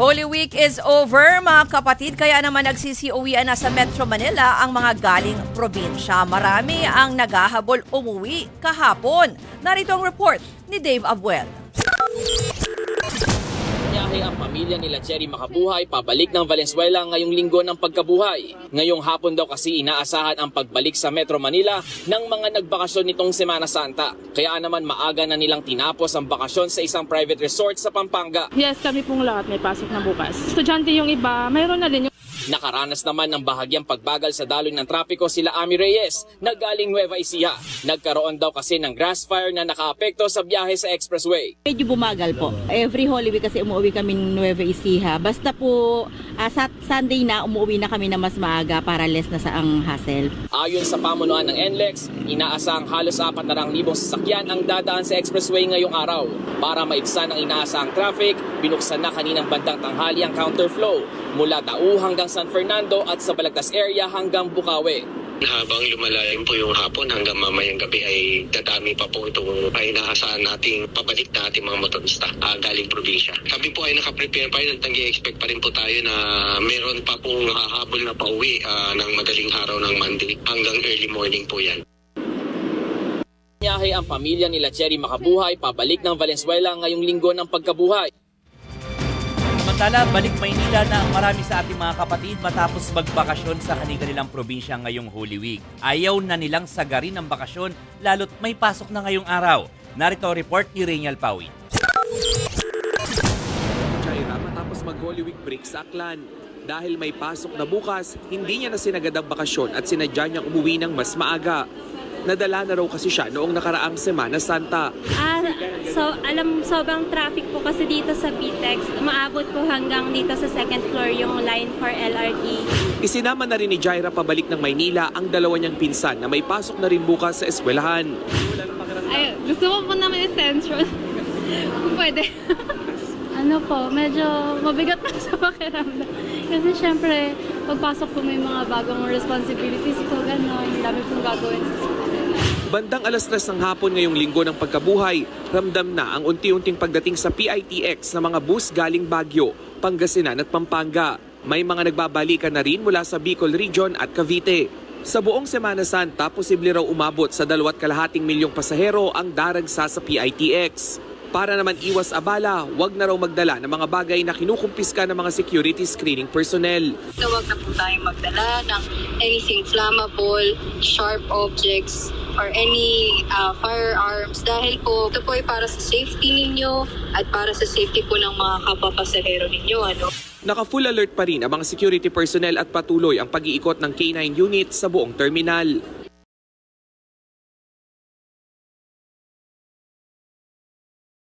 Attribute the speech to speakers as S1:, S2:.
S1: Holy Week is over, mga kapatid, kaya naman nagsisiuwian na sa Metro Manila ang mga galing probinsya. Marami ang naghahabol umuwi kahapon. Narito ang report ni Dave Abuel.
S2: Biyahe ang pamilya nila Cherry Makabuhay pabalik ng Valenzuela ngayong linggo ng pagkabuhay. Ngayong hapon daw kasi inaasahan ang pagbalik sa Metro Manila ng mga nagbakasyon nitong Semana Santa. Kaya naman maaga na nilang tinapos ang bakasyon sa isang private resort sa Pampanga.
S3: Yes, kami pong lahat may pasok na bukas. Estudyante yung iba, mayroon na din yung...
S2: Nakaranas naman ng bahagyang pagbagal sa daloy ng trapiko sila Ami Reyes na galing Nueva Ecija. Nagkaroon daw kasi ng grass fire na nakaapekto sa biyahe sa expressway.
S4: Medyo bumagal po. Every Holy Week kasi umuwi kami ng Nueva Ecija. Basta po sa Sunday na umuwi na kami na mas maaga para less na sa ang hassle.
S2: Ayon sa pamunuan ng NLEX, inaasahang halos 400,000 sasakyan ang dadaan sa expressway ngayong araw. Para maibsan ang inaasahang traffic, binuksan na kaninang bandang tanghali ang counterflow mula Dao hanggang San Fernando at sa Balagtas area hanggang Bukawi.
S5: Habang lumalalim po yung hapon hanggang mamayang gabi ay dadami pa po itong ay inaasahan nating pabalik na ating mga motorista galing probinsya. Kami po ay nakaprepare pa rin at nag-i-expect pa rin po tayo na meron pa pong nakahabol na pauwi ng madaling araw ng Monday hanggang early morning po yan.
S2: Biyahe ang pamilya nila Cherry Makabuhay pabalik ng Valenzuela ngayong linggo ng pagkabuhay.
S6: Samantala, balik Maynila na ang marami sa ating mga kapatid matapos magbakasyon sa kanilang probinsya ngayong Holy Week. Ayaw na nilang sagarin ang bakasyon lalo't may pasok na ngayong araw. Narito ang report ni Reynal Pawit.
S7: Jaira matapos mag-Holy Week break sa Aklan. Dahil may pasok na bukas, hindi niya na sinagad ang bakasyon at sinadya niyang umuwi ng mas maaga. Nadala na raw kasi siya noong nakaraang Semana Santa.
S8: Sobrang traffic po kasi dito sa BTEX. Maabot po hanggang dito sa second floor yung line for LRT.
S7: Isinama na rin ni Jaira pabalik ng Maynila ang dalawa niyang pinsan na may pasok na rin bukas sa eskwelahan.
S8: Ay, gusto mo po naman extension. Kung pwede. Medyo mabigat na sa pakiramdam. Kasi syempre, pagpasok po may mga bagong responsibilities ko, gano'n. Dami pong gagawin sa school.
S7: Bandang 3:00 ng hapon ngayong linggo ng pagkabuhay, ramdam na ang unti-unting pagdating sa PITX na mga bus galing Baguio, Pangasinan at Pampanga. May mga nagbabalikan na rin mula sa Bicol Region at Cavite. Sa buong Semana Santa, posible raw umabot sa 2.2 milyong pasahero ang daragsa sa PITX. Para naman iwas abala, wag na raw magdala ng mga bagay na kinukumpiska ng mga security screening personnel.
S9: Huwag na po tayong magdala ng anything flammable, sharp objects, or any firearms dahil po ito po ay para sa safety ninyo at para sa safety po ng mga kapapasahero ninyo.
S7: Naka-full alert pa rin ang mga security personnel at patuloy ang pag-iikot ng K9 unit sa buong terminal.